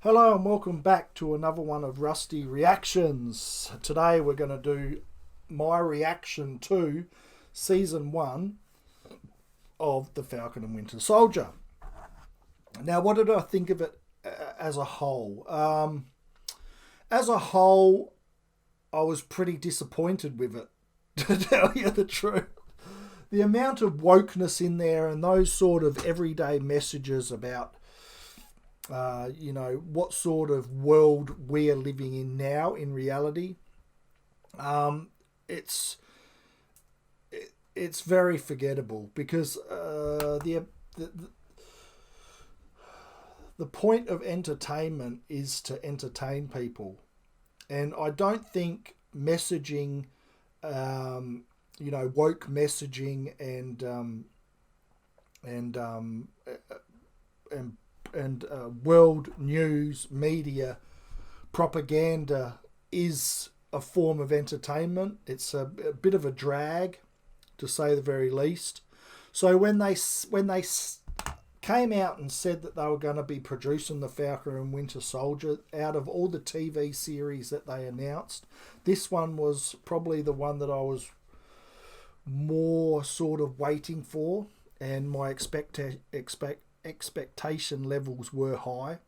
Hello and welcome back to another one of Rusty Reactions. Today we're going to do my reaction to Season 1 of The Falcon and Winter Soldier. Now, what did I think of it as a whole? As a whole, I was pretty disappointed with it, to tell you the truth. The amount of wokeness in there and those sort of everyday messages about what sort of world we're living in now in reality. It's very forgettable because the point of entertainment is to entertain people, and I don't think messaging, woke messaging and world news media propaganda is a form of entertainment. It's a bit of a drag, to say the very least. So when they came out and said that they were going to be producing the Falcon and Winter Soldier, out of all the TV series that they announced, this one was probably the one that I was more sort of waiting for, and my expectation levels were high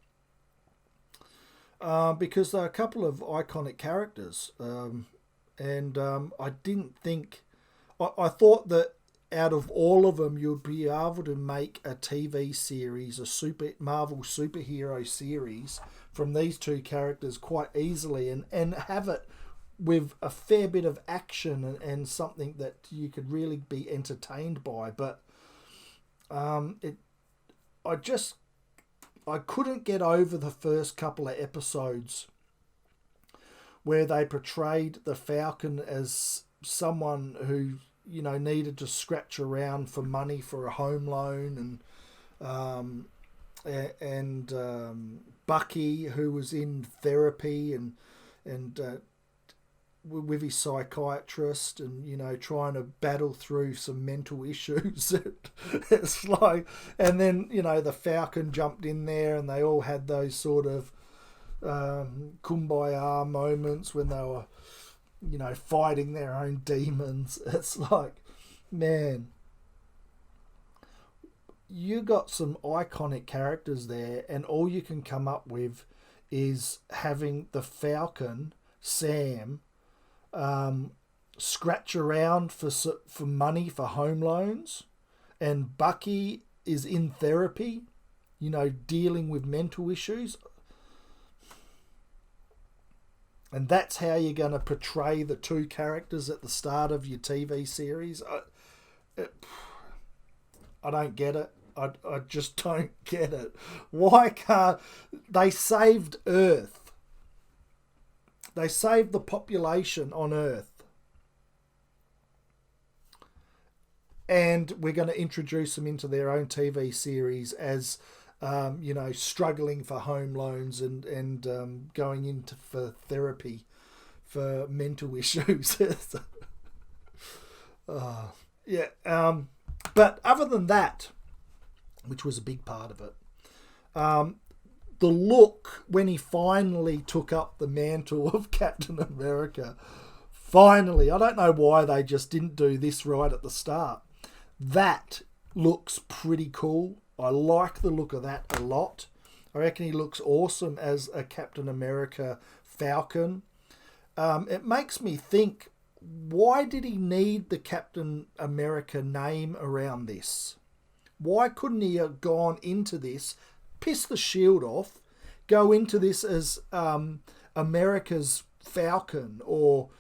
because there are a couple of iconic characters, and I didn't think I thought that out of all of them you'd be able to make a TV series, a Marvel superhero series from these two characters quite easily, and have it with a fair bit of action and something that you could really be entertained by. But I couldn't get over the first couple of episodes where they portrayed the Falcon as someone who, needed to scratch around for money for a home loan, and Bucky, who was in therapy and with his psychiatrist, and trying to battle through some mental issues. It's like, and then the Falcon jumped in there, and they all had those sort of kumbaya moments when they were fighting their own demons. It's like, man, you got some iconic characters there, and all you can come up with is having the Falcon, Sam, scratch around for money for home loans, and Bucky is in therapy, dealing with mental issues, and that's how you're going to portray the two characters at the start of your TV series. I don't get it. I just don't get it. Why can't they saved Earth? They saved the population on Earth. And we're going to introduce them into their own TV series as, struggling for home loans and going for therapy for mental issues. But other than that, which was a big part of it, the look when he finally took up the mantle of Captain America, finally, I don't know why they just didn't do this right at the start. That looks pretty cool. I like the look of that a lot. I reckon he looks awesome as a Captain America Falcon. It makes me think, why did he need the Captain America name around this? Why couldn't he have gone into this, piss the shield off, go into this as America's Falcon, or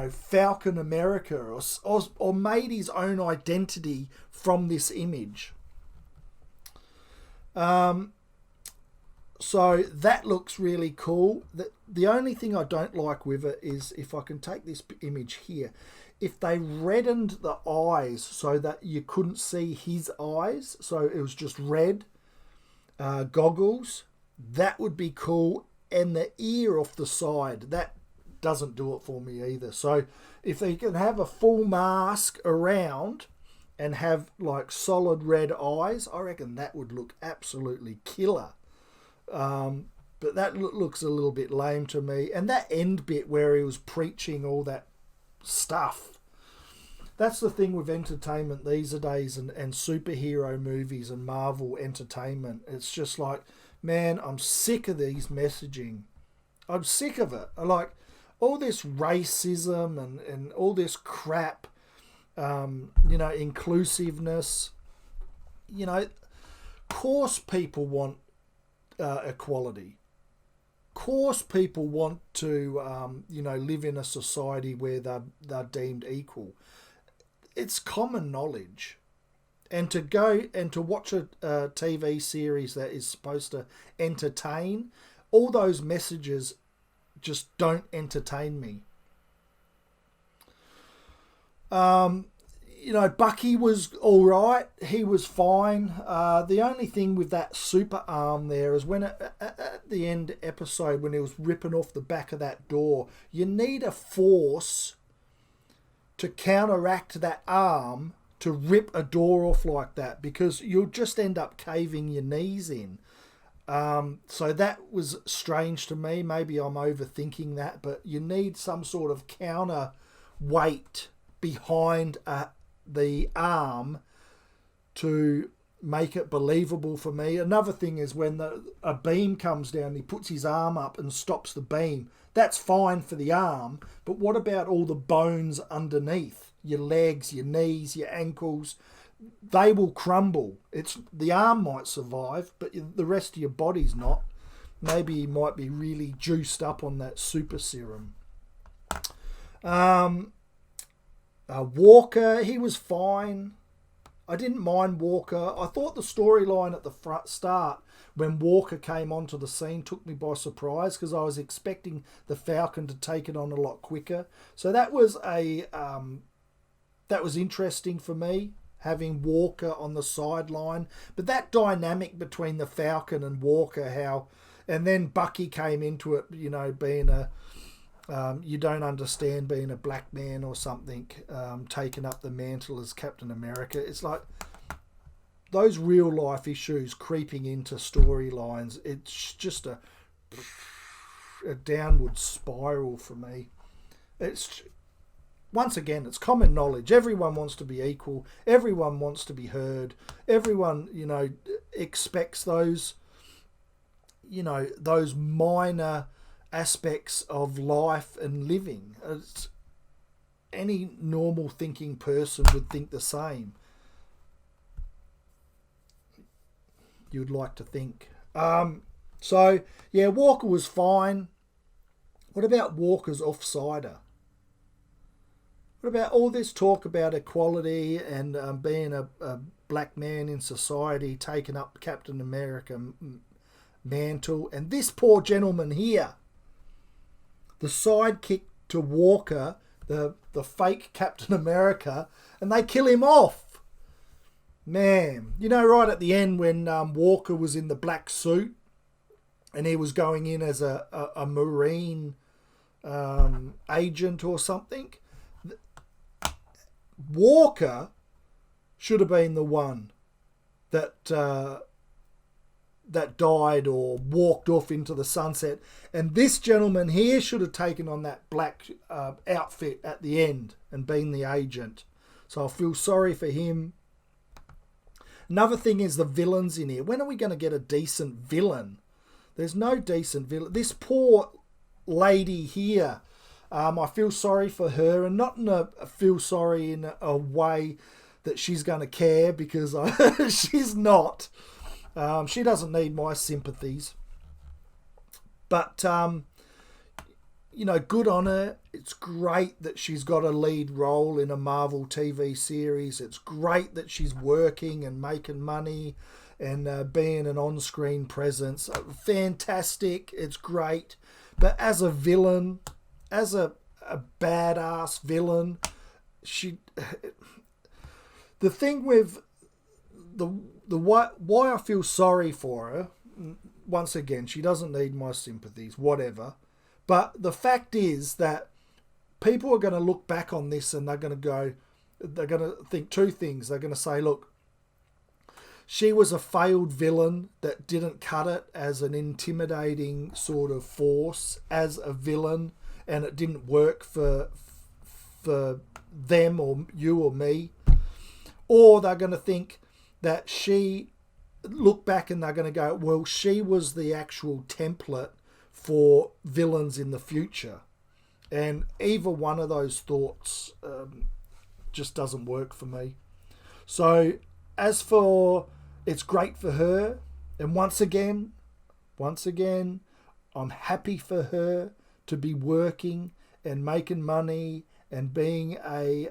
Falcon America, or made his own identity from this image? So that looks really cool. The only thing I don't like with it is, if I can take this image here, if they reddened the eyes so that you couldn't see his eyes, so it was just red goggles, that would be cool. And the ear off the side, that doesn't do it for me either. So if they can have a full mask around and have like solid red eyes, I reckon that would look absolutely killer. But that looks a little bit lame to me. And that end bit where he was preaching all that stuff. That's the thing with entertainment these days and superhero movies and Marvel entertainment. It's just like, man, I'm sick of these messaging. I'm sick of it. I like all this racism and all this crap, inclusiveness. Course people want equality. Course people want to, live in a society where they're deemed equal. It's common knowledge. And to go and to watch a TV series that is supposed to entertain, all those messages just don't entertain me. Bucky was all right. He was fine. The only thing with that super arm there is when at the end episode, when he was ripping off the back of that door, you need a force to counteract that arm to rip a door off like that, because you'll just end up caving your knees in. So that was strange to me. Maybe I'm overthinking that, but you need some sort of counter weight behind the arm to make it believable for me. Another thing is when a beam comes down, he puts his arm up and stops the beam. That's fine for the arm, but what about all the bones underneath? Your legs, your knees, your ankles, they will crumble. The arm might survive, but the rest of your body's not. Maybe he might be really juiced up on that super serum. Walker, he was fine. I didn't mind Walker. I thought the storyline at the start when Walker came onto the scene took me by surprise, because I was expecting the Falcon to take it on a lot quicker. So that was interesting for me, having Walker on the sideline. But that dynamic between the Falcon and Walker, and then Bucky came into it, being you don't understand being a black man or something, taking up the mantle as Captain America. It's like those real life issues creeping into storylines. It's just a downward spiral for me. Once again, it's common knowledge. Everyone wants to be equal. Everyone wants to be heard. Everyone, expects those minor aspects of life and living. Any normal thinking person would think the same. You'd like to think. So, yeah, Walker was fine. What about Walker's offsider? What about all this talk about equality and being a black man in society, taking up Captain America mantle, and this poor gentleman here, the sidekick to Walker, the fake Captain America, and they kill him off. Man, right at the end when Walker was in the black suit and he was going in as a Marine agent or something, Walker should have been the one that died or walked off into the sunset, and this gentleman here should have taken on that black outfit at the end and been the agent. So I feel sorry for him. Another thing is the villains in here. When are we going to get a decent villain? There's no decent villain. This poor lady here, I feel sorry for her, and not in a feel sorry in a way that she's going to care, because she's not. She doesn't need my sympathies. But, good on her. It's great that she's got a lead role in a Marvel TV series. It's great that she's working and making money and being an on-screen presence. Fantastic. It's great. But as a villain, as a badass villain, the thing with the why I feel sorry for her, once again, she doesn't need my sympathies, whatever. But the fact is that people are going to look back on this and they're going to think two things. They're going to say, look, she was a failed villain that didn't cut it as an intimidating sort of force as a villain, and it didn't work for them or you or me. Or they're going to think that she, look back and they're going to go, well, she was the actual template for villains in the future. And either one of those thoughts just doesn't work for me. So as for, it's great for her. And once again, I'm happy for her to be working and making money and being a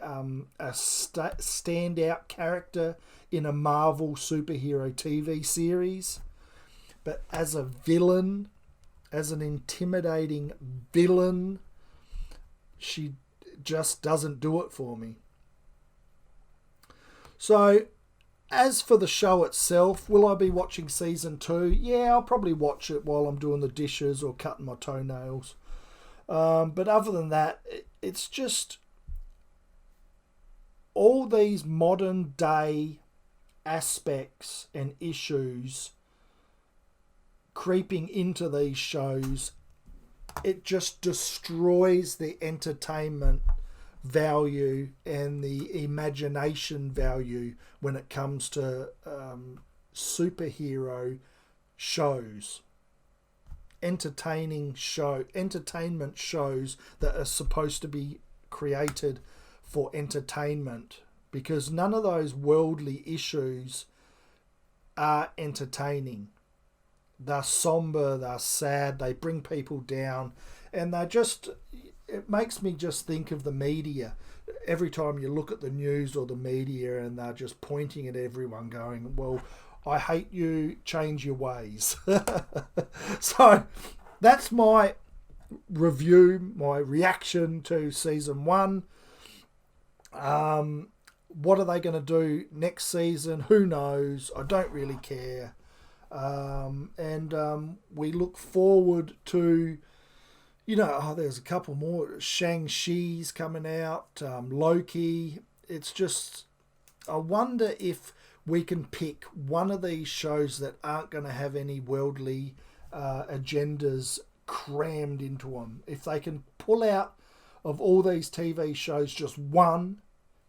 standout character in a Marvel superhero TV series. But as a villain, as an intimidating villain, she just doesn't do it for me. So, as for the show itself, will I be watching season 2? Yeah, I'll probably watch it while I'm doing the dishes or cutting my toenails. But other than that, it's just all these modern day aspects and issues creeping into these shows. It just destroys the entertainment value and the imagination value when it comes to superhero shows. Entertainment shows that are supposed to be created for entertainment, because none of those worldly issues are entertaining. They're somber, they're sad, they bring people down, and it makes me just think of the media. Every time you look at the news or the media, and they're just pointing at everyone going, well, I hate you, change your ways. So that's my review, my reaction to season 1. What are they going to do next season? Who knows? I don't really care. We look forward to, there's a couple more. Shang-Chi's coming out, Loki. It's just, I wonder if we can pick one of these shows that aren't going to have any worldly agendas crammed into them. If they can pull out of all these TV shows just one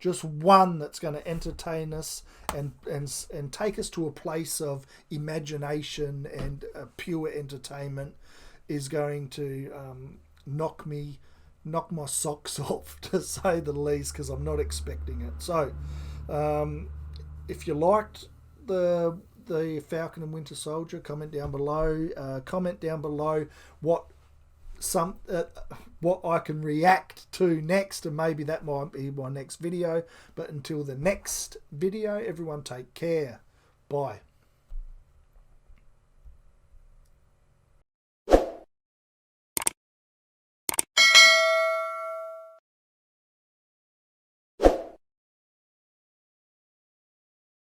that's going to entertain us and take us to a place of imagination and pure entertainment, is going to knock my socks off, to say the least, because I'm not expecting it. So if you liked the Falcon and Winter Soldier, comment down below. Comment down below what I can react to next, and maybe that might be my next video. But until the next video, everyone take care. Bye.